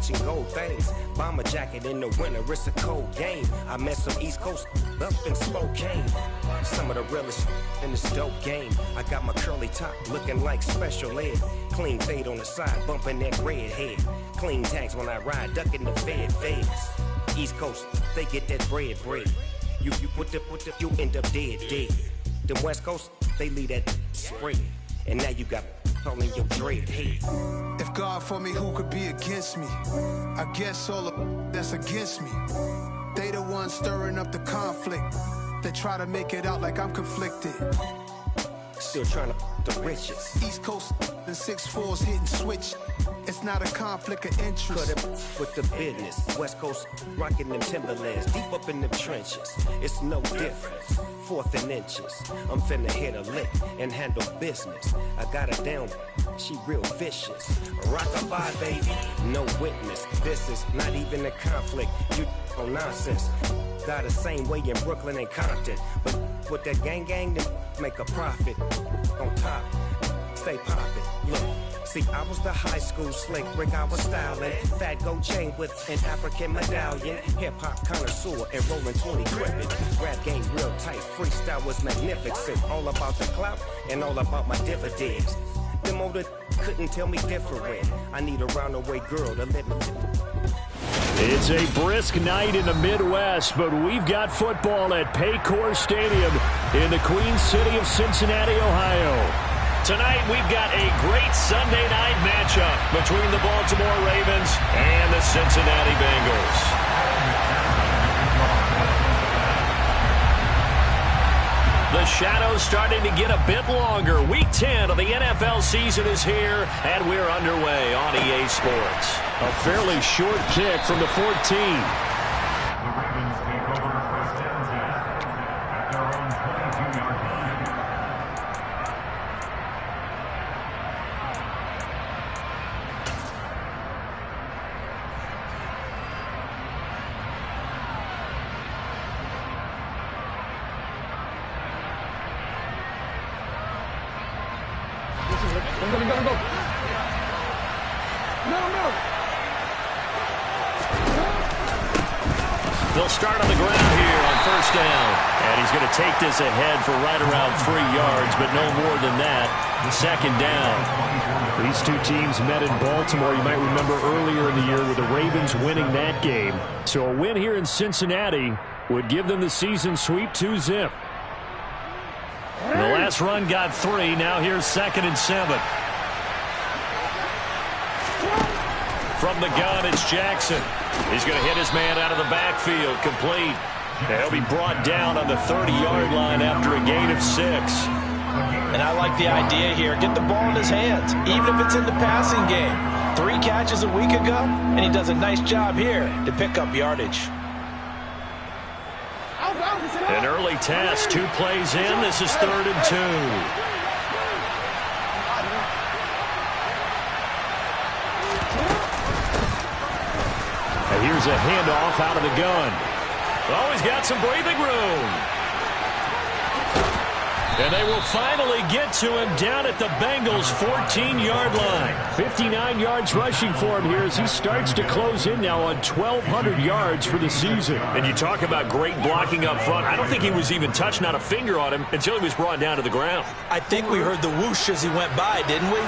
catching gold things. Bomber jacket in the winter, it's a cold game. I met some East Coast up in Spokane. Some of the realest in this dope game. I got my curly top looking like special ed. Clean fade on the side, bumping that red head. Clean tags when I ride, ducking the feds. East Coast, they get that bread. You put the, you end up dead. The West Coast, they leave that spread. And now you got calling your dread head. If God for me, who could be against me? I guess all the that's against me. They the ones stirring up the conflict. They try to make it out like I'm conflicted. Still trying to the riches. East Coast and 6'4s hitting switch. It's not a conflict of interest. Cut it with the business. West Coast rocking them Timberlands deep up in them trenches. It's no difference. 4th and inches. I'm finna hit a lick and handle business. I got her down. She real vicious. Rock-a-bye, baby. No witness. This is not even a conflict. You on nonsense. Got the same way in Brooklyn and Compton. But with that gang, then make a profit. On top, stay poppin'. Look. See, I was the high school slick Rick, I was styling. Fat gold chain with an African medallion. Hip-hop connoisseur and rolling 20 crippin'. Rap game real tight, freestyle was magnificent. All about the clout and all about my dividends. Them older couldn't tell me different. I need a roundaway girl to let me. It's a brisk night in the Midwest, but we've got football at Paycor Stadium in the Queen City of Cincinnati, Ohio. Tonight, we've got a great Sunday night matchup between the Baltimore Ravens and the Cincinnati Bengals. The shadow's starting to get a bit longer. Week 10 of the NFL season is here, and we're underway on EA Sports. A fairly short kick from the 14. They'll start on the ground here on first down. And he's going to take this ahead for right around 3 yards, but no more than that. Second down. These two teams met in Baltimore, you might remember, earlier in the year with the Ravens winning that game. So a win here in Cincinnati would give them the season sweep 2-zip. The last run got 3. Now here's 2nd and 7. From the gun, it's Jackson. He's going to hit his man out of the backfield, complete. And he'll be brought down on the 30-yard line after a gain of 6. And I like the idea here. Get the ball in his hands, even if it's in the passing game. 3 catches a week ago, and he does a nice job here to pick up yardage. An early test, 2 plays in. This is 3rd and 2. Here's a handoff out of the gun. Oh, he's got some breathing room. And they will finally get to him down at the Bengals' 14-yard line. 59 yards rushing for him here as he starts to close in now on 1,200 yards for the season. And you talk about great blocking up front. I don't think he was even touched, not a finger on him, until he was brought down to the ground. I think we heard the whoosh as he went by, didn't we?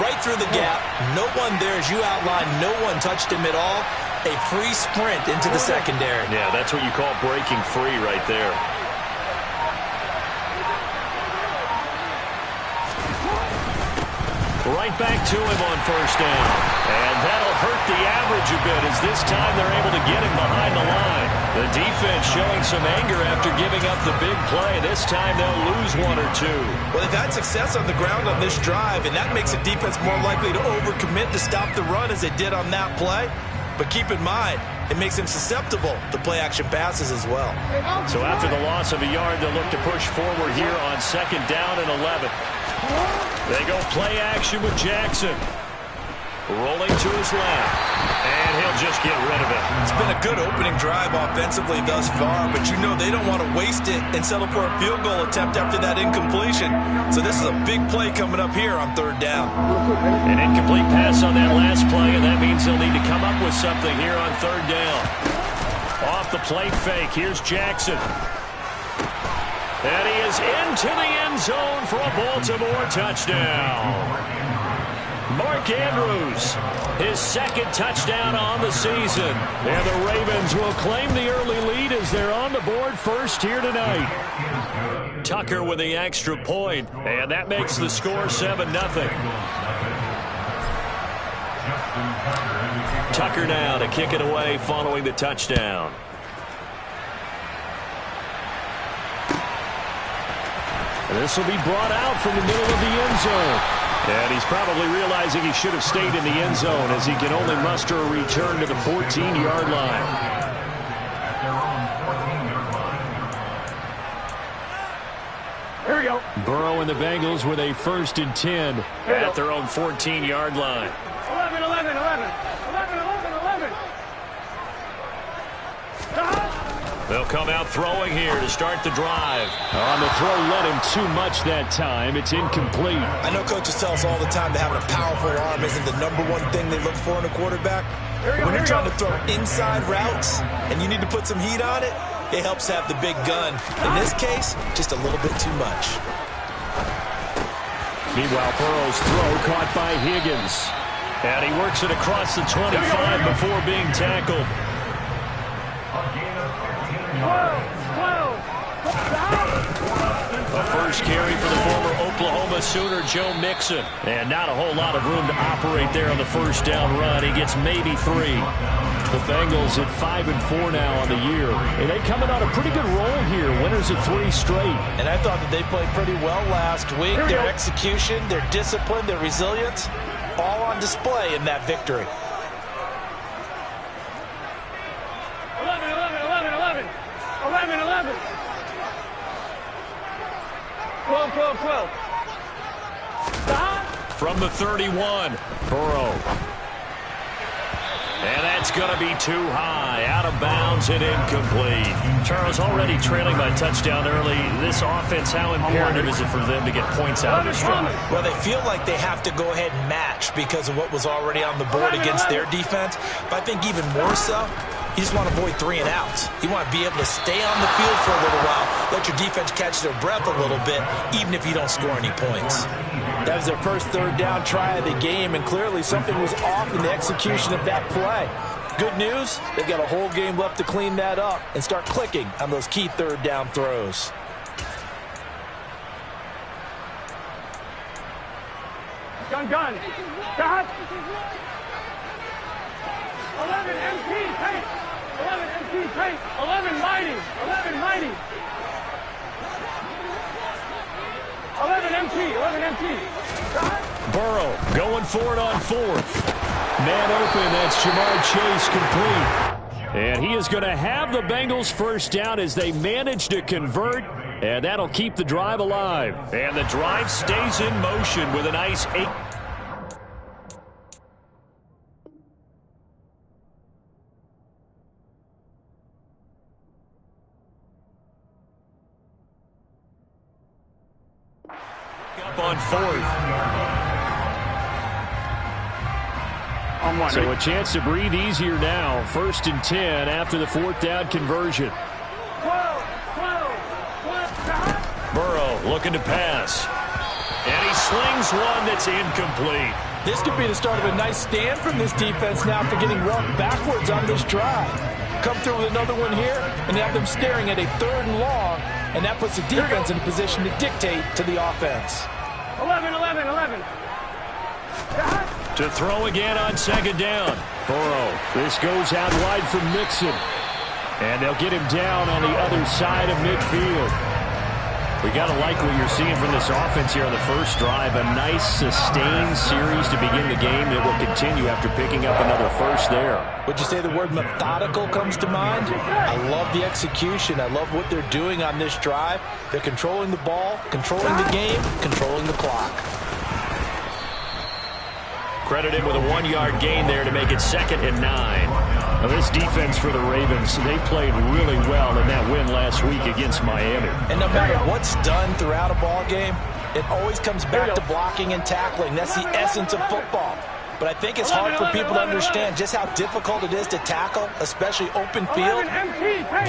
Right through the gap. No one there, as you outlined. No one touched him at all. A free sprint into the secondary. Yeah, that's what you call breaking free right there. Right back to him on first down. And that'll hurt the average a bit as this time they're able to get him behind the line. The defense showing some anger after giving up the big play. This time they'll lose 1 or 2. Well, they've had success on the ground on this drive, and that makes the defense more likely to overcommit to stop the run as they did on that play. But keep in mind, it makes them susceptible to play-action passes as well. So after the loss of a yard, they'll look to push forward here on 2nd down and 11. They go play action with Jackson. Rolling to his left. And he'll just get rid of it. It's been a good opening drive offensively thus far, but you know they don't want to waste it and settle for a field goal attempt after that incompletion. So this is a big play coming up here on third down. An incomplete pass on that last play, and that means they'll need to come up with something here on third down. Off the play fake, here's Jackson. And he is into the end zone for a Baltimore touchdown. Mark Andrews, his second touchdown on the season. And the Ravens will claim the early lead as they're on the board first here tonight. Tucker with the extra point, and that makes the score 7-0. Tucker now to kick it away following the touchdown. This will be brought out from the middle of the end zone. And he's probably realizing he should have stayed in the end zone as he can only muster a return to the 14-yard line. Here we go. Burrow and the Bengals with a 1st and 10 at their own 14-yard line. 11, 11, 11. 11, 11, 11. They'll come out throwing here to start the drive. On the throw, led him too much that time. It's incomplete. I know coaches tell us all the time that having a powerful arm isn't the #1 thing they look for in a quarterback. When you're trying to throw inside routes and you need to put some heat on it, it helps have the big gun. In this case, just a little bit too much. Meanwhile, Burrow's throw caught by Higgins. And he works it across the 25 before being tackled. 12. A first carry for the former Oklahoma Sooner, Joe Mixon. And not a whole lot of room to operate there on the first down run. He gets maybe 3. The Bengals at 5-4 now on the year. And they coming on a pretty good roll here. Winners of 3 straight. And I thought that they played pretty well last week. Their execution, their discipline, their resilience, all on display in that victory. 11, 11, 11, 11. 11, 11. 12, 12, 12. From the 31, Burrow. And that's going to be too high. Out of bounds and incomplete. Charles, already trailing by touchdown early. This offense, how imperative is it for them to get points out of this drive? Well, they feel like they have to go ahead and match because of what was already on the board against their defense. But I think even more so, you just want to avoid 3 and outs. You want to be able to stay on the field for a little while, let your defense catch their breath a little bit, even if you don't score any points. That was their first third down try of the game, and clearly something was off in the execution of that play. Good news, they've got a whole game left to clean that up and start clicking on those key third down throws. Gun. Got. 11 MP paint. 11 MP paint. 11 mighty. 11 mighty. 11 MP. 11 MP. Burrow going for it on 4th. Man open, that's Jamar Chase complete. And he is going to have the Bengals first down as they manage to convert. And that'll keep the drive alive. And the drive stays in motion with a nice 8. Up on 4th. So a chance to breathe easier now. 1st and 10 after the 4th down conversion. 12. Burrow looking to pass. And he slings one that's incomplete. This could be the start of a nice stand from this defense now after getting walked backwards on this drive. Come through with another one here and have them staring at a 3rd and long, and that puts the defense in a position to dictate to the offense. 11. To throw again on 2nd down. Burrow. This goes out wide from Mixon. And they'll get him down on the other side of midfield. We got to like what you're seeing from this offense here on the first drive. A nice sustained series to begin the game that will continue after picking up another first there. Would you say the word methodical comes to mind? I love the execution. I love what they're doing on this drive. They're controlling the ball, controlling the game, controlling the clock. Credit him with a 1-yard gain there to make it 2nd and 9. Now, this defense for the Ravens, they played really well in that win last week against Miami. And no matter what's done throughout a ball game, it always comes back to blocking and tackling. That's the essence of football. But I think it's hard for people to understand just how difficult it is to tackle, especially open field.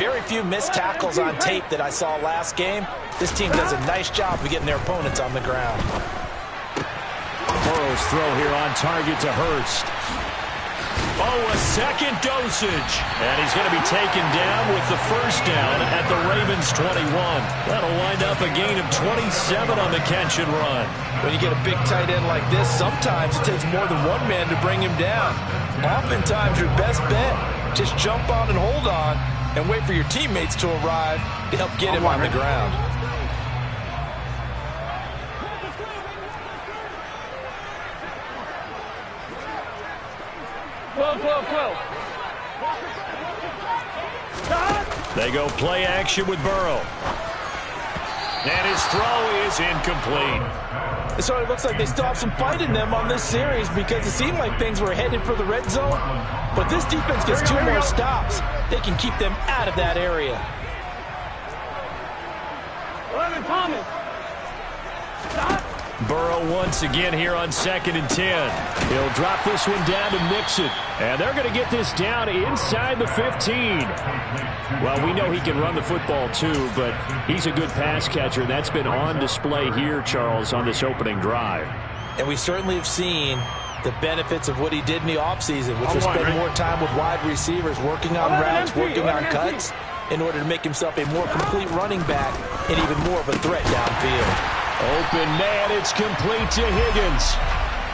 Very few missed tackles on tape that I saw last game. This team does a nice job of getting their opponents on the ground. Burrow's throw here on target to Hurst. Oh, a second dosage. And he's going to be taken down with the first down at the Ravens 21. That'll wind up a gain of 27 on the catch and run. When you get a big tight end like this, sometimes it takes more than one man to bring him down. Oftentimes, your best bet, just jump on and hold on and wait for your teammates to arrive to help get him on the ground. They go play action with Burrow. And his throw is incomplete. So it looks like they still have some fight in them on this series because it seemed like things were headed for the red zone. But this defense gets 2 more stops. They can keep them out of that area. 11 Thomas. Stop. Burrow once again here on 2nd and 10. He'll drop this one down to Mixon. And they're going to get this down inside the 15. Well, we know he can run the football too, but he's a good pass catcher. That's been on display here, Charles, on this opening drive. And we certainly have seen the benefits of what he did in the offseason, which was spend more time with wide receivers, working on routes, working on cuts, in order to make himself a more complete running back and even more of a threat downfield. Open man, it's complete to Higgins.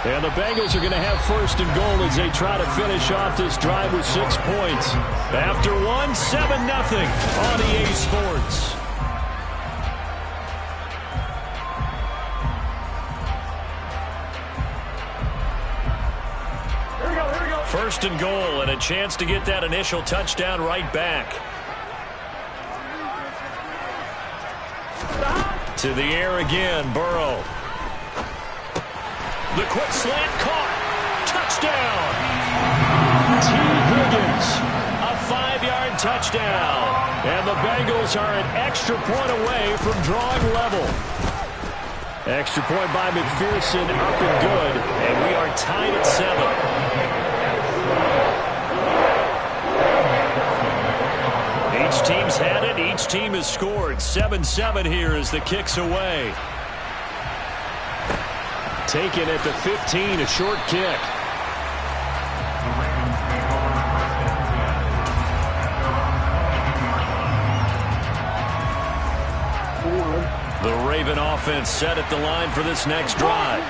And the Bengals are going to have 1st and goal as they try to finish off this drive with 6 points. After 1, 7-0 on EA Sports. Here we go. 1st and goal and a chance to get that initial touchdown right back. To the air again, Burrow. The quick slant caught. Touchdown. T. Higgins, a 5-yard touchdown. And the Bengals are an extra point away from drawing level. Extra point by McPherson, up and good. And we are tied at 7. Each team's had it. Each team has scored. 7-7 here as the kick's away. Taken at the 15, a short kick. The Raven offense set at the line for this next drive.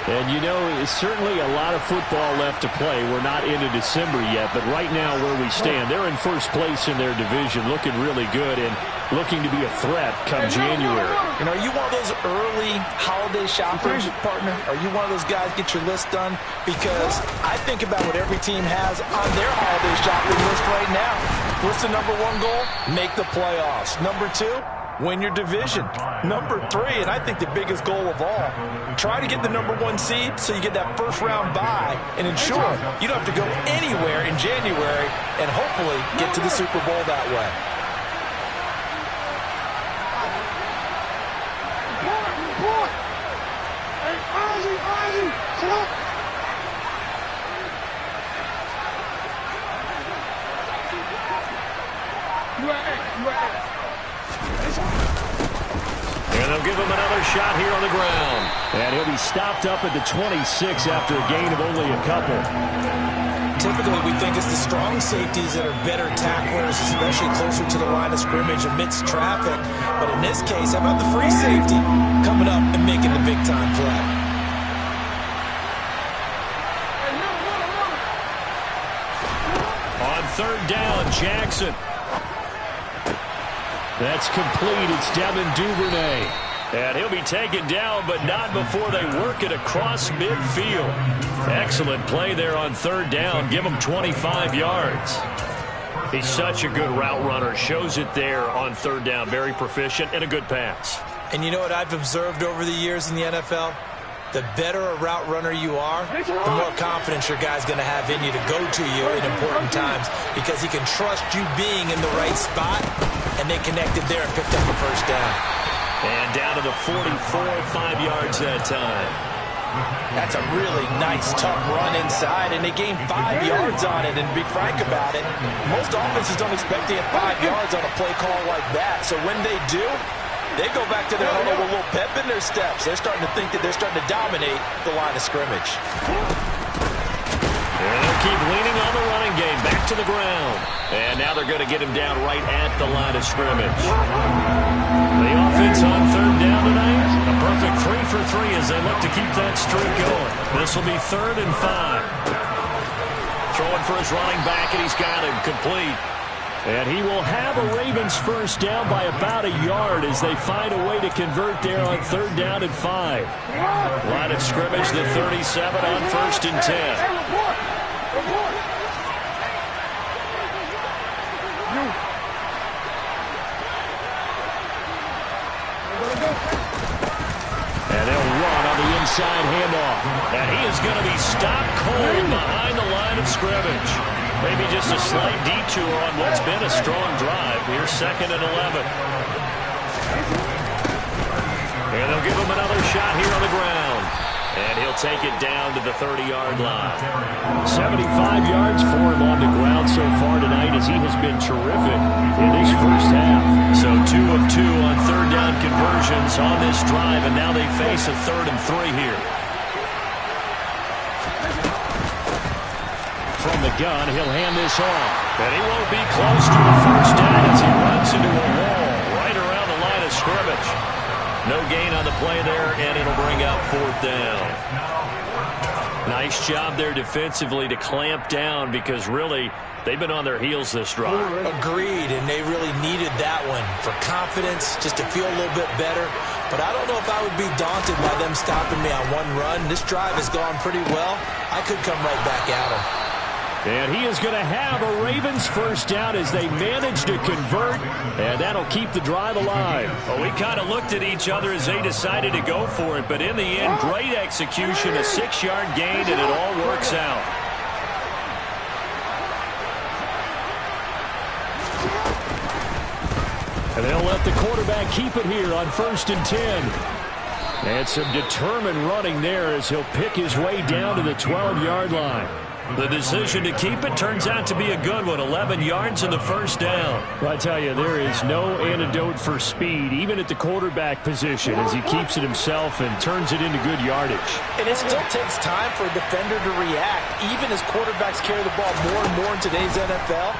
And, you know, it's certainly a lot of football left to play. We're not into December yet, but right now where we stand, they're in first place in their division, looking really good and looking to be a threat come January. And are you one of those early holiday shoppers, partner? Are you one of those guys get your list done? Because I think about what every team has on their holiday shopping list right now. What's the number 1 goal? Make the playoffs. Number 2? Win your division. Number 3, and I think the biggest goal of all, try to get the number 1 seed so you get that first-round bye and ensure you don't have to go anywhere in January and hopefully get to the Super Bowl that way. And they'll give him another shot here on the ground. And he'll be stopped up at the 26 after a gain of only a couple. Typically, we think it's the strong safeties that are better tacklers, especially closer to the line of scrimmage amidst traffic. But in this case, how about the free safety coming up and making the big-time play? On 3rd down, Jackson. That's complete. It's Devin Duvernay. And he'll be taken down, but not before they work it across midfield. Excellent play there on 3rd down. Give him 25 yards. He's such a good route runner. Shows it there on 3rd down. Very proficient and a good pass. And you know what I've observed over the years in the NFL? the better a route runner you are, the more confidence your guy's going to have in you to go to you in important times because he can trust you being in the right spot, and they connected there and picked up a first down. And down to the 44, 5 yards that time. That's a really nice, tough run inside, and they gained 5 yards on it. And to be frank about it, most offenses don't expect to get 5 yards on a play call like that. So when they do, they go back to their huddle with a little pep in their steps. They're starting to think that they're starting to dominate the line of scrimmage. And they'll keep leaning on the running game. Back to the ground. And now they're going to get him down right at the line of scrimmage. The offense on third down tonight. A perfect 3 for 3 as they look to keep that streak going. This will be 3rd and 5. Throwing for his running back, and he's got him complete. And he will have a Ravens first down by about a yard as they find a way to convert there on 3rd down and 5. Line of scrimmage, the 37 on 1st and 10. And they'll run on the inside handoff. And he is going to be stopped cold behind the line of scrimmage. Maybe just a slight detour on what's been a strong drive. Here's 2nd and 11. And they'll give him another shot here on the ground. And he'll take it down to the 30-yard line. 75 yards for him on the ground so far tonight as he has been terrific in this first half. So 2 of 2 on 3rd down conversions on this drive, and now they face a 3rd and 3 here. From the gun, he'll hand this off. And he won't be close to the first down as he runs into a wall right around the line of scrimmage. No gain on the play there, and it'll bring up 4th down. Nice job there defensively to clamp down because really they've been on their heels this drive. Agreed, and they really needed that one for confidence, just to feel a little bit better. But I don't know if I would be daunted by them stopping me on one run. This drive has gone pretty well. I could come right back at them. And he is going to have a Ravens first down as they manage to convert, and that'll keep the drive alive. Well, we kind of looked at each other as they decided to go for it, but in the end, great execution, a 6-yard gain, and it all works out. And they'll let the quarterback keep it here on 1st and 10. And some determined running there as he'll pick his way down to the 12-yard line. The decision to keep it turns out to be a good one. 11 yards in the first down. Well, I tell you, there is no antidote for speed, even at the quarterback position, as he keeps it himself and turns it into good yardage. And it still takes time for a defender to react. Even as quarterbacks carry the ball more and more in today's NFL,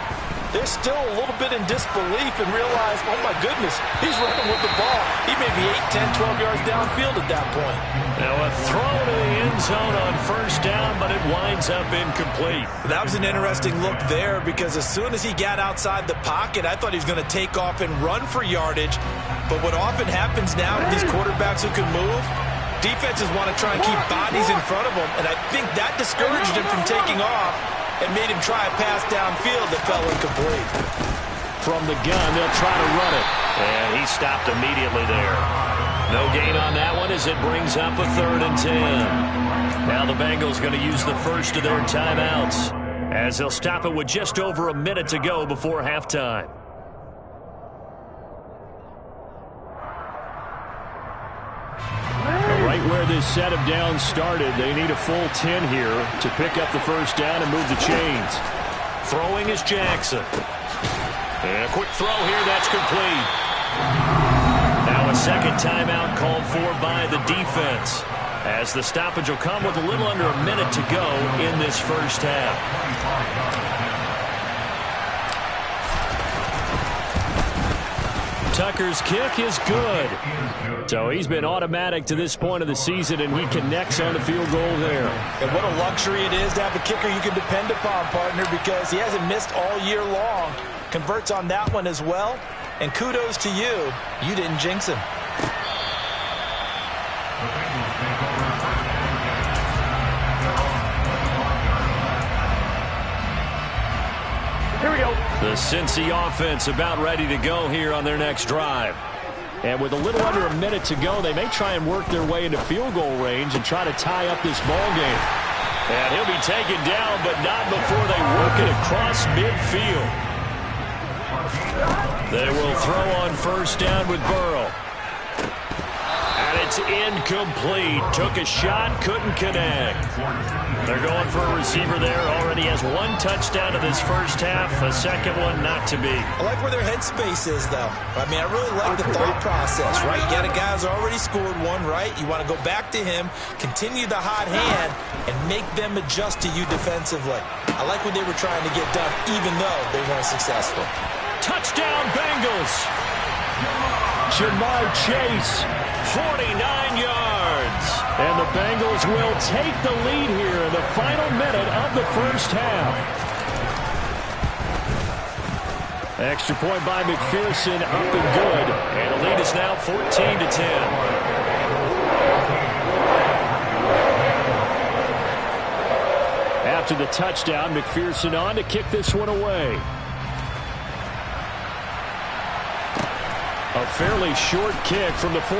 they're still a little bit in disbelief and realize, oh my goodness, he's running with the ball. He may be 8, 10, 12 yards downfield at that point. Now a throw to the end zone on first down, but it winds up incomplete. That was an interesting look there because as soon as he got outside the pocket, I thought he was going to take off and run for yardage. But what often happens now with these quarterbacks who can move, defenses want to try and keep bodies in front of them, and I think that discouraged him from taking off and made him try a pass downfield that fell incomplete. From the gun, they'll try to run it. And he stopped immediately there. No gain on that one as it brings up a 3rd and 10. Now the Bengals going to use the first of their timeouts as they'll stop it with just over a minute to go before halftime. Right where this set of downs started, they need a full 10 here to pick up the first down and move the chains. Throwing is Jackson. And a quick throw here, that's complete. Now a second timeout called for by the defense, as the stoppage will come with a little under a minute to go in this first half. Tucker's kick is good. So he's been automatic to this point of the season, and he connects on the field goal there. And what a luxury it is to have a kicker you can depend upon, partner, because he hasn't missed all year long. Converts on that one as well. And kudos to you. You didn't jinx him. Here we go. The Cincy offense about ready to go here on their next drive. And with a little under a minute to go, they may try and work their way into field goal range and try to tie up this ball game. And he'll be taken down, but not before they work it across midfield. They will throw on first down with Burrow. And it's incomplete. Took a shot, couldn't connect. They're going for a receiver there. Already has one touchdown in this first half. A second one not to be. I like where their headspace is, though. I mean, I really like the thought process, right? You got a guy who's already scored one, right? You want to go back to him, continue the hot hand, and make them adjust to you defensively. I like what they were trying to get done, even though they weren't successful. Touchdown, Bengals. Jamar Chase, 49 yards. And the Bengals will take the lead here in the final minute of the first half. Extra point by McPherson, up and good. And the lead is now 14-10. After the touchdown, McPherson on to kick this one away. A fairly short kick from the 14.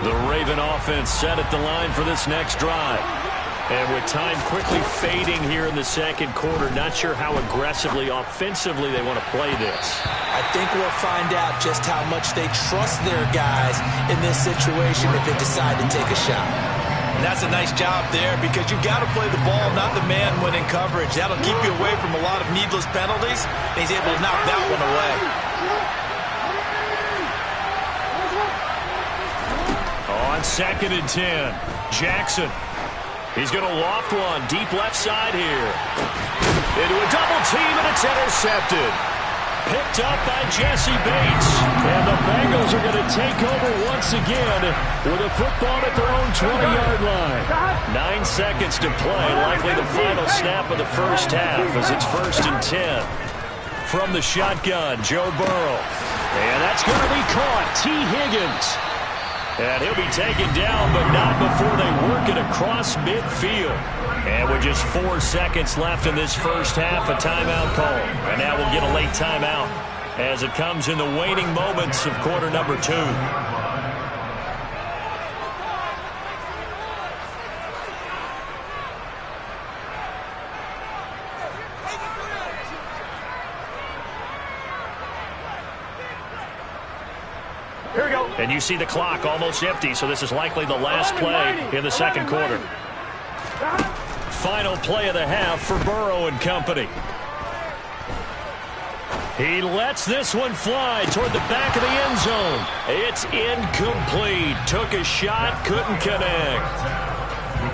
The Raven offense set at the line for this next drive. And with time quickly fading here in the second quarter, not sure how aggressively, offensively they want to play this. I think we'll find out just how much they trust their guys in this situation if they decide to take a shot. And that's a nice job there because you've got to play the ball, not the man when in coverage. That'll keep you away from a lot of needless penalties, and he's able to knock that one away. On 2nd and 10, Jackson. He's going to loft one deep left side here. Into a double team, and it's intercepted. Picked up by Jesse Bates. And the Bengals are going to take over once again with a football at their own 20-yard line. 9 seconds to play, likely the final snap of the first half as it's 1st and 10. From the shotgun, Joe Burrow. And that's going to be caught. T. Higgins. And he'll be taken down, but not before they work it across midfield. And with just 4 seconds left in this first half, a timeout call. And now we'll get a late timeout as it comes in the waning moments of quarter number 2. Here we go. And you see the clock almost empty, so this is likely the last play in the second quarter. Final play of the half for Burrow and company. He lets this one fly toward the back of the end zone. It's incomplete. Took a shot, couldn't connect.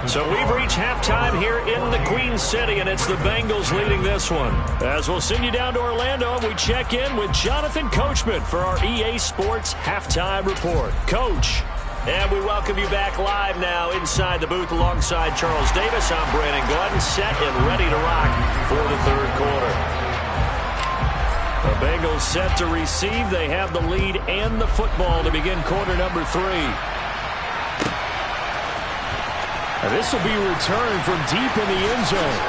So we've reached halftime here in the Queen City, and it's the Bengals leading this one. As we'll send you down to Orlando, we check in with Jonathan Coachman for our EA Sports Halftime Report. Coach, and we welcome you back live now inside the booth alongside Charles Davis. I'm Brandon Gordon, set and ready to rock for the third quarter. The Bengals set to receive. They have the lead and the football to begin quarter number 3. And this will be returned from deep in the end zone.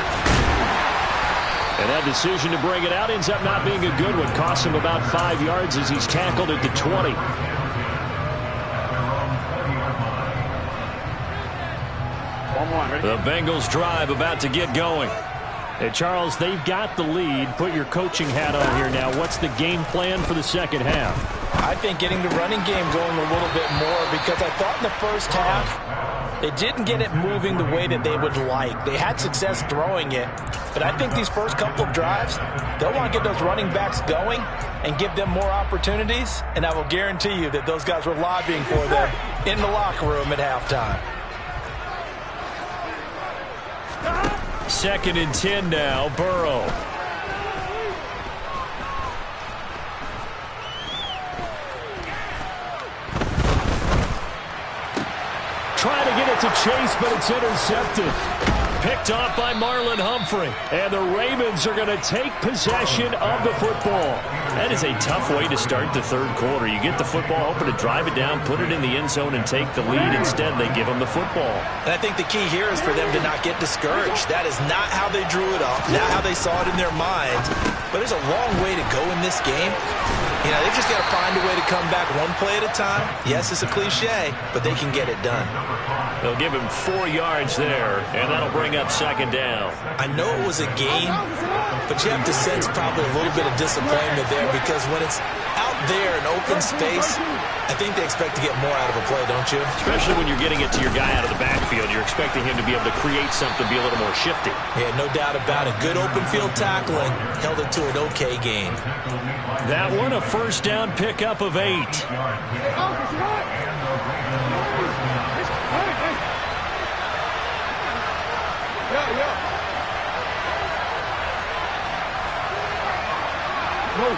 And that decision to bring it out ends up not being a good one. Costs him about 5 yards as he's tackled at the 20. The Bengals drive about to get going. Hey, Charles, they've got the lead. Put your coaching hat on here now. What's the game plan for the second half? I think getting the running game going a little bit more because I thought in the first half they didn't get it moving the way that they would like. They had success throwing it, but I think these first couple of drives, they'll want to get those running backs going and give them more opportunities, and I will guarantee you that those guys were lobbying for them in the locker room at halftime. 2nd and 10 now, Burrow. Trying to get it to Chase, but it's intercepted. Picked off by Marlon Humphrey. And the Ravens are going to take possession of the football. That is a tough way to start the third quarter. You get the football, hoping to drive it down, put it in the end zone, and take the lead. Instead, they give them the football. And I think the key here is for them to not get discouraged. That is not how they drew it up, not how they saw it in their minds. But there's a long way to go in this game. You know, they've just got to find a way to come back one play at a time. Yes, it's a cliche, but they can get it done. They'll give him 4 yards there, and that'll bring up second down. I know it was a game, but you have to sense probably a little bit of disappointment there because when it's out there in open space, I think they expect to get more out of a play, don't you? Especially when you're getting it to your guy out of the backfield. You're expecting him to be able to create something, be a little more shifty. Yeah, no doubt about it. Good open field tackling held it to an okay gain. That one, a first down pickup of 8.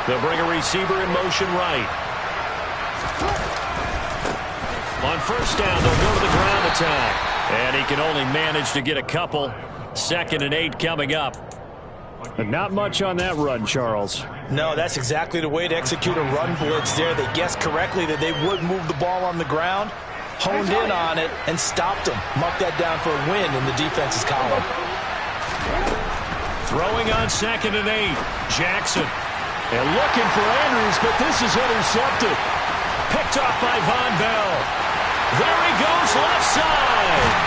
They'll bring a receiver in motion right. On first down, they'll go to the ground attack. And he can only manage to get a couple. 2nd and 8 coming up. But not much on that run, Charles. No, that's exactly the way to execute a run blitz there. They guessed correctly that they would move the ball on the ground, honed in on it, and stopped them. Marked that down for a win in the defense's column. Throwing on 2nd and 8. Jackson. And looking for Andrews, but this is intercepted. Picked off by Von Bell. There he goes, left side.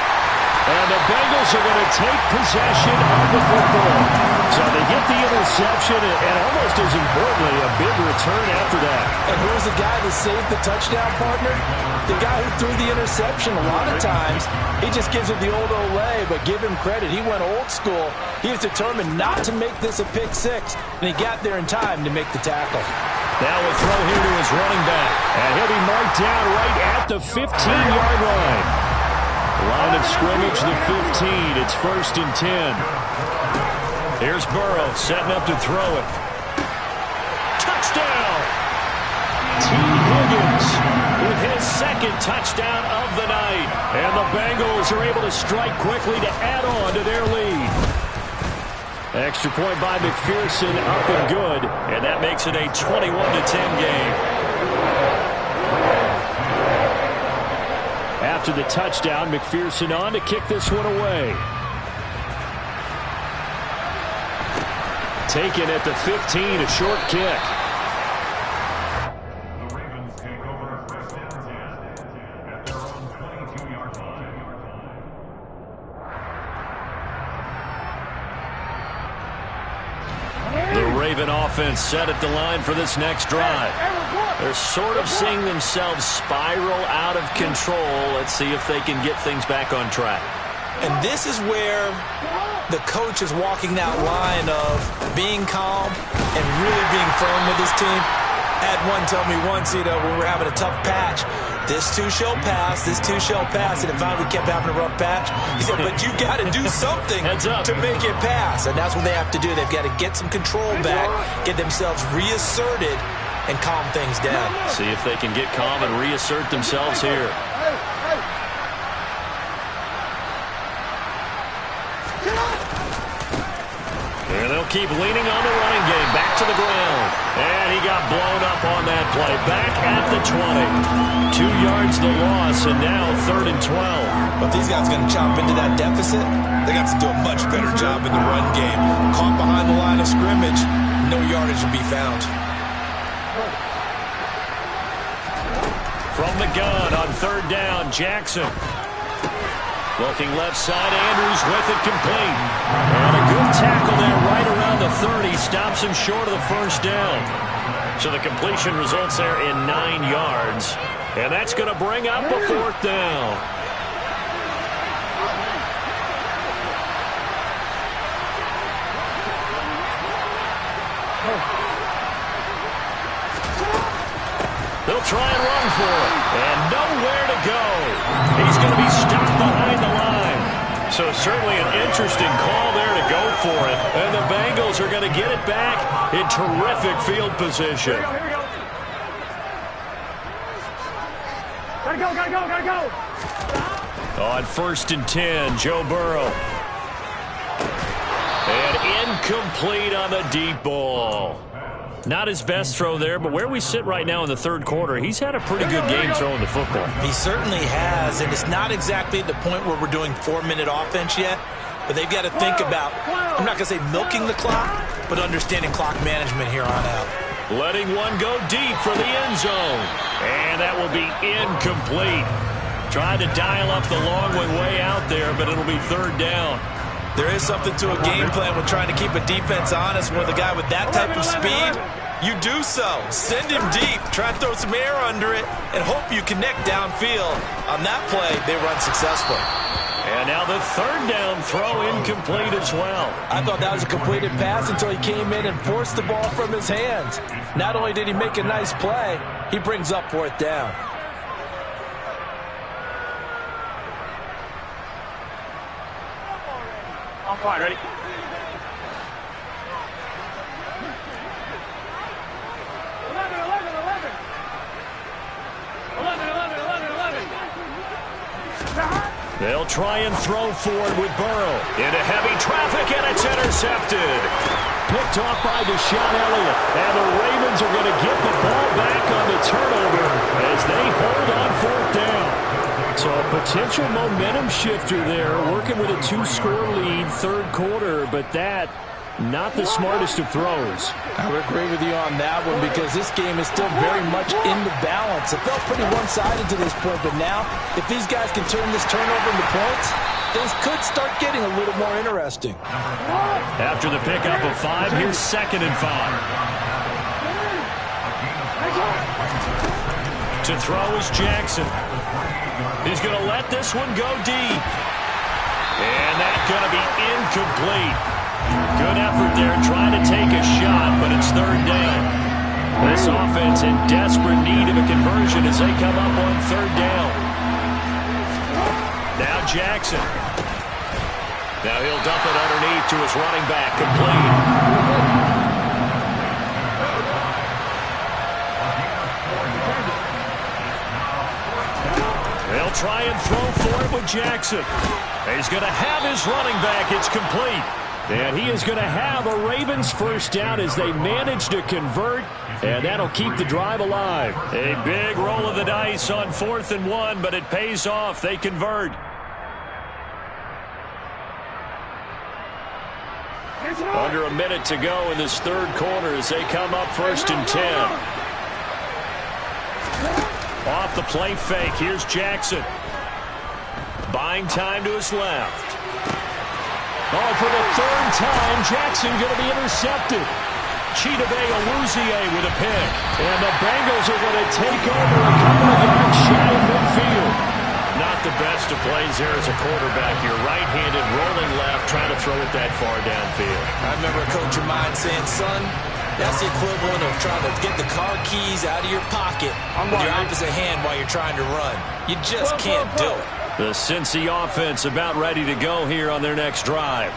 And the Bengals are going to take possession of the football. So they get the interception, and almost as importantly, a big return after that. And who's the guy that saved the touchdown, partner? The guy who threw the interception. A lot of times, he just gives it the old Olay, but give him credit. He went old school. He was determined not to make this a pick six, and he got there in time to make the tackle. Now we'll throw here to his running back, and he'll be marked down right at the 15-yard line. Line of scrimmage, the 15. It's 1st and 10. Here's Burrow setting up to throw it. Touchdown! T. Higgins with his 2nd touchdown of the night. And the Bengals are able to strike quickly to add on to their lead. Extra point by McPherson, up and good. And that makes it a 21-10 game. After the touchdown, McPherson on to kick this one away. Taken at the 15, a short kick. The Raven offense set at the line for this next drive. They're sort of seeing themselves spiral out of control. Let's see if they can get things back on track. And this is where the coach is walking that line of being calm and really being firm with his team. Had one tell me once, when we were having a tough patch, this too shall pass, this too shall pass, and if finally we kept having a rough patch, he said, but you got to do something to make it pass, and that's what they have to do. They've got to get some control back, get themselves reasserted, and calm things down. See if they can get calm and reassert themselves here. And they'll keep leaning on the running game. Back to the ground. And he got blown up on that play. Back at the 20. 2 yards the loss, and now 3rd and 12. But these guys are going to chop into that deficit. They got to do a much better job in the run game. Caught behind the line of scrimmage, no yardage will be found. From the gun on 3rd down, Jackson. Looking left side, Andrews with it complete. And a good tackle there right around the 30. Stops him short of the first down. So the completion results there in 9 yards. And that's going to bring up a 4th down. They'll try and run for it. And nowhere to go. He's going to be stopped behind the line. So certainly an interesting call there to go for it. And the Bengals are going to get it back in terrific field position. Here we go. Gotta go. On 1st and 10, Joe Burrow. And incomplete on the deep ball. Not his best throw there, but where we sit right now in the third quarter, he's had a pretty good game throwing the football. He certainly has, and it's not exactly at the point where we're doing 4-minute offense yet, but they've got to think about, I'm not going to say milking the clock, but understanding clock management here on out. Letting one go deep for the end zone. And that will be incomplete. Tried to dial up the long one way out there, but it'll be third down. There is something to a game plan when trying to keep a defense honest. With a guy with that type of speed, you do so. Send him deep. Try to throw some air under it and hope you connect downfield. On that play, they run successful. And now the third down throw incomplete as well. I thought that was a completed pass until he came in and forced the ball from his hands. Not only did he make a nice play, he brings up fourth down. I'm fine, ready? 11, 11. They'll try and throw forward with Burrow. Into heavy traffic, and it's intercepted. Picked off by Deshaun Elliott. And the Ravens are going to get the ball back on the turnover as they hold on fourth down. So a potential momentum shifter there, working with a 2-score lead, third quarter, but that, not the smartest of throws. I would agree with you on that one because this game is still very much in the balance. It felt pretty one-sided to this point, but now, if these guys can turn this turnover into points, things could start getting a little more interesting. After the pickup of 5, here's 2nd and 5. To throw is Jackson. He's going to let this one go deep. And that's going to be incomplete. Good effort there trying to take a shot, but it's third down. This offense in desperate need of a conversion as they come up on third down. Now Jackson. Now he'll dump it underneath to his running back, complete. They'll try and throw for it with Jackson. He's going to have his running back. It's complete. And he is going to have a Ravens first down as they manage to convert, and that'll keep the drive alive. A big roll of the dice on 4th and 1, but it pays off. They convert. Under a minute to go in this third quarter as they come up 1st and 10. Off the play fake. Here's Jackson. Buying time to his left. Oh, for the third time, Jackson going to be intercepted. Chidobe Awuzie with a pick. And the Bengals are going to take over a couple of yards shy of midfield. Not the best of plays there as a quarterback. You're right-handed, rolling left, trying to throw it that far downfield. I remember a coach of mine saying, son, that's the equivalent of trying to get the car keys out of your pocket with your opposite hand while you're trying to run. You just can't do it. The Cincy offense about ready to go here on their next drive.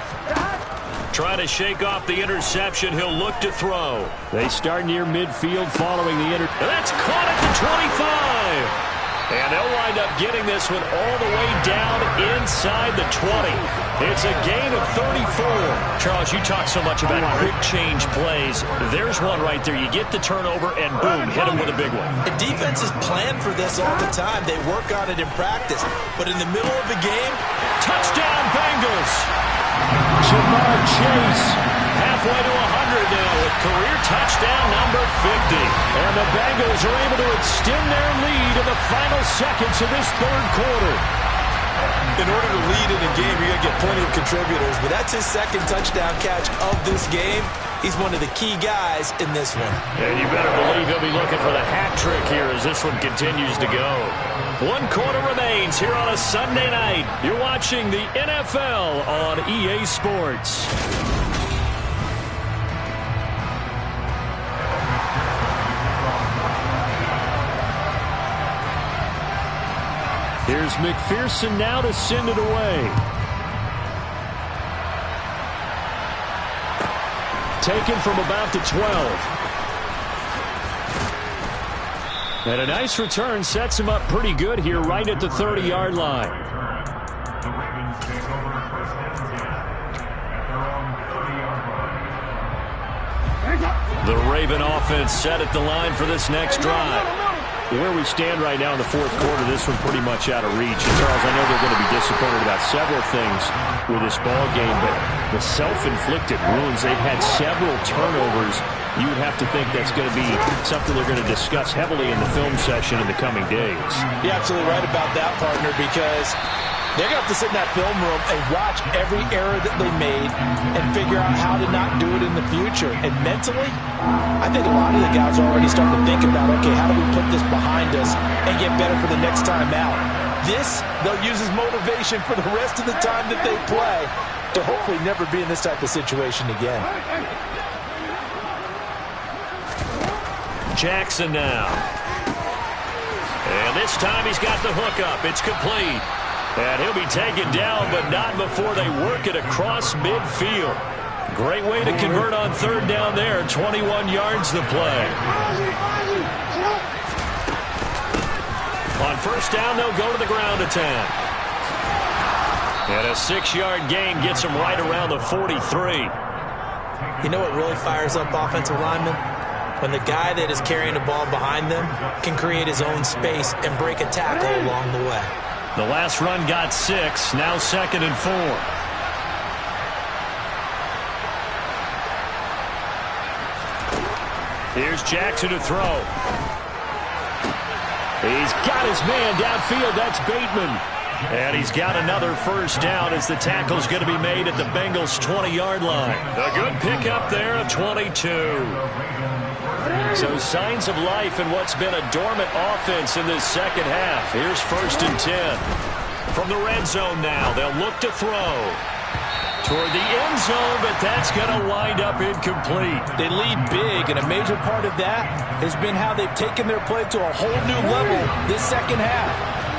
Trying to shake off the interception. He'll look to throw. They start near midfield following the That's caught at the 25. And they'll wind up getting this one all the way down inside the 20. It's a gain of 34. Charles, you talk so much about quick change plays. There's one right there. You get the turnover, and boom, hit him with a big one. The defenses plan for this all the time. They work on it in practice. But in the middle of the game, touchdown Bengals. Jamar Chase halfway to 100 now with career touchdown number 50. And the Bengals are able to extend their lead in the final seconds of this third quarter. In order to lead in a game, you're going to get plenty of contributors. But that's his second touchdown catch of this game. He's one of the key guys in this one. And you better believe he'll be looking for the hat trick here as this one continues to go. 1 quarter remains here on a Sunday night. You're watching the NFL on EA Sports. Here's McPherson now to send it away. Taken from about the 12. And a nice return sets him up pretty good here right at the 30-yard line. The Raven offense set at the line for this next drive. Where we stand right now in the fourth quarter, this one pretty much out of reach. And Charles, I know they're going to be disappointed about several things with this ball game, but the self-inflicted wounds, they've had several turnovers. You would have to think that's going to be something they're going to discuss heavily in the film session in the coming days. You're absolutely right about that, partner, because they're going to have to sit in that film room and watch every error that they made and figure out how to not do it in the future. And mentally, I think a lot of the guys are already starting to think about, okay, how do we put this behind us and get better for the next time out? This, they'll use as motivation for the rest of the time that they play to hopefully never be in this type of situation again. Jackson now. And this time he's got the hook up. It's complete. And he'll be taken down, but not before they work it across midfield. Great way to convert on third down there. 21 yards to play. On first down, they'll go to the ground attack. And a 6-yard gain gets them right around the 43. You know what really fires up offensive linemen? When the guy that is carrying the ball behind them can create his own space and break a tackle along the way. The last run got 6, now 2nd and 4. Here's Jackson to throw. He's got his man downfield. That's Bateman. And he's got another first down as the tackle's going to be made at the Bengals' 20-yard line. A good pickup there of 22. So signs of life in what's been a dormant offense in this second half. Here's 1st and 10. From the red zone now, they'll look to throw. Toward the end zone, but that's going to wind up incomplete. They lead big, and a major part of that has been how they've taken their play to a whole new level this second half.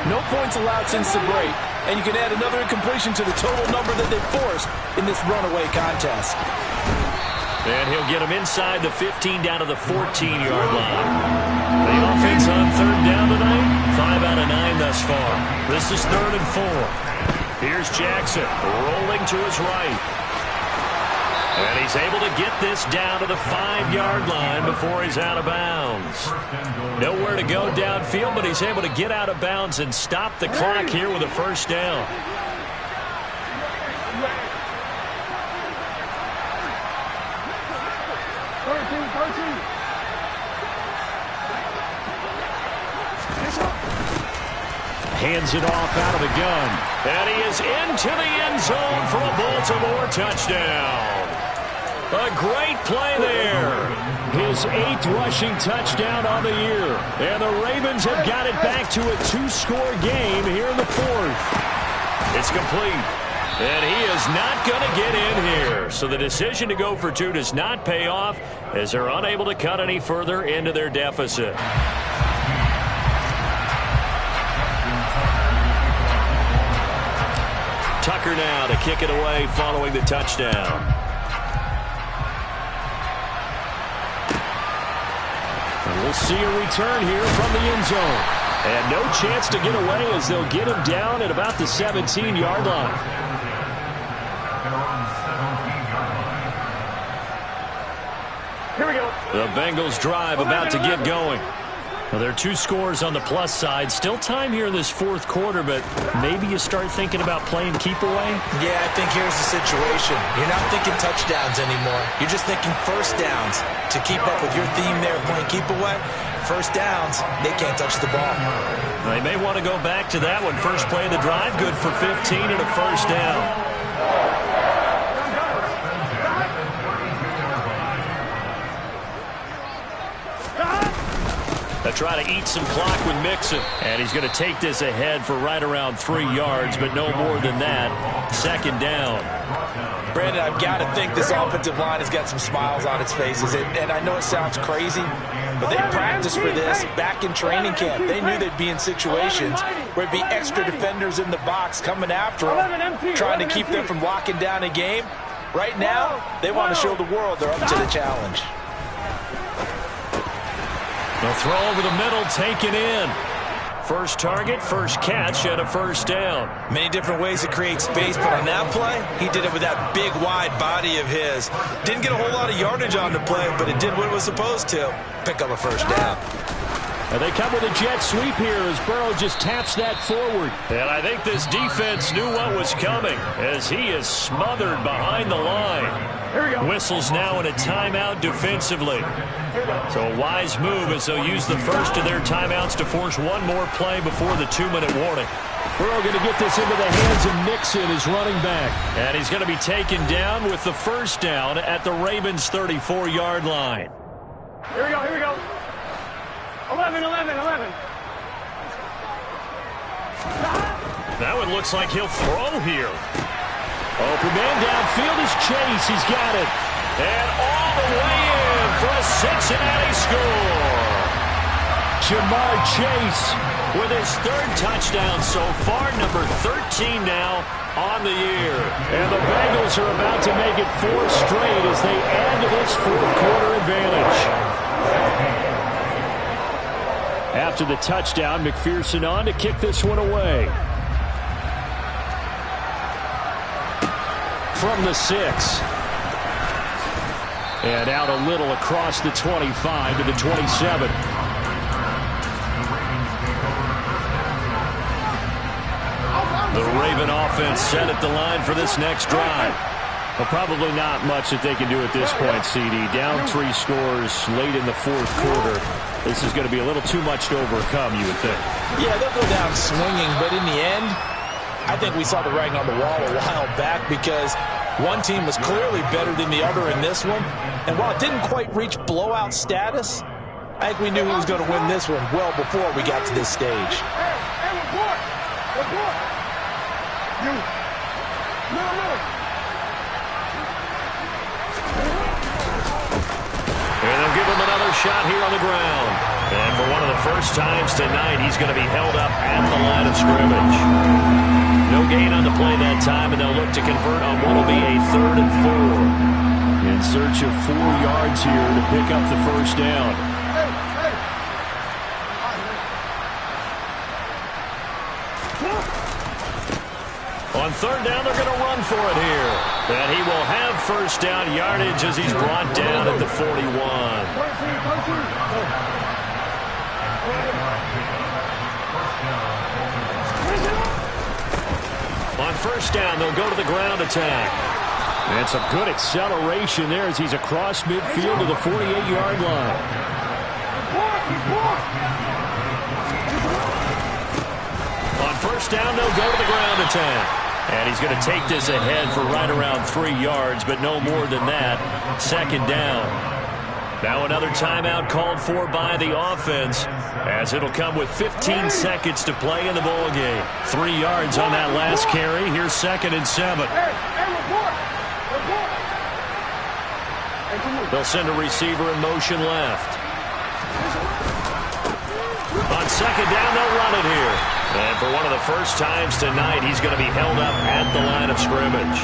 No points allowed since the break, and you can add another incompletion to the total number that they forced in this runaway contest. And he'll get him inside the 15 down to the 14-yard line. The offense on third down tonight, 5 out of 9 thus far. This is 3rd and 4. Here's Jackson rolling to his right. And he's able to get this down to the 5-yard line before he's out of bounds. Nowhere to go downfield, but he's able to get out of bounds and stop the clock here with a first down. Hands it off out of the gun. And he is into the end zone for a Baltimore touchdown. A great play there. His 8th rushing touchdown on the year. And the Ravens have got it back to a 2-score game here in the 4th. It's complete. And he is not going to get in here. So the decision to go for 2 does not pay off as they're unable to cut any further into their deficit. Tucker now to kick it away following the touchdown. And we'll see a return here from the end zone. And no chance to get away as they'll get him down at about the 17-yard line. Here we go. The Bengals drive about to get going. Well, there are 2 scores on the plus side. Still time here in this 4th quarter, but maybe you start thinking about playing keep away? Yeah, I think here's the situation. You're not thinking touchdowns anymore. You're just thinking first downs. To keep up with your theme there, playing keep away, first downs, they can't touch the ball. They may want to go back to that one. First play of the drive, good for 15 and a first down. They try to eat some clock with Mixon. And he's going to take this ahead for right around 3 yards, but no more than that. 2nd down. Brandon, I've got to think this offensive line has got some smiles on its faces. And I know it sounds crazy, but they practiced for this back in training camp. They knew they'd be in situations where there'd be extra defenders in the box coming after them, trying to keep them from locking down a game. Right now, they want to show the world they're up to the challenge. They'll throw over the middle, taken in. First target, first catch, and a first down. Many different ways to create space, but on that play, he did it with that big, wide body of his. Didn't get a whole lot of yardage on the play, but it did what it was supposed to. Pick up a first down. And they come with a jet sweep here as Burrow just taps that forward. And I think this defense knew what was coming as he is smothered behind the line. Here we go. Whistles now in a timeout defensively. So a wise move as they'll use the first of their timeouts to force one more play before the 2-minute warning. Burrow going to get this into the hands of Mixon, his running back. And he's going to be taken down with the first down at the Ravens' 34-yard line. Here we go, here we go. 11. Now it looks like he'll throw here. Open man downfield is Chase. He's got it. And all the way in for a Cincinnati score. Jamar Chase with his third touchdown so far, number 13 now on the year. And the Bengals are about to make it 4 straight as they add to this fourth-quarter advantage. After the touchdown, McPherson on to kick this one away. From the 6. And out a little across the 25 to the 27. The Raven offense set at the line for this next drive. Well, probably not much that they can do at this point, CD. Down 3 scores late in the fourth quarter. This is going to be a little too much to overcome, you would think. Yeah, they'll go down swinging, but in the end, I think we saw the writing on the wall a while back because one team was clearly better than the other in this one. And while it didn't quite reach blowout status, I think we knew who was going to win this one well before we got to this stage. Hey, report. You. No. And they'll give him another shot here on the ground. And for one of the first times tonight, he's going to be held up at the line of scrimmage. No gain on the play that time, and they'll look to convert on what will be a 3rd and 4. In search of 4 yards here to pick up the first down. On 3rd down, they're going to run for it here. And he will have first down yardage as he's brought down at the 41. On first down, they'll go to the ground attack. And some good acceleration there as he's across midfield to the 48-yard line. On first down, they'll go to the ground attack. And he's going to take this ahead for right around 3 yards, but no more than that. 2nd down. Now another timeout called for by the offense, as it'll come with 15 seconds to play in the ball game. 3 yards on that last carry. Here's 2nd and 7. They'll send a receiver in motion left. On 2nd down, they'll run it here. And for one of the first times tonight, he's going to be held up at the line of scrimmage.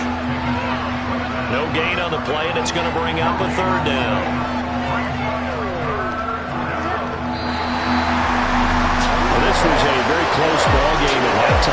No gain on the play, and it's going to bring up a 3rd down. Well, this was a very close ball game at halftime.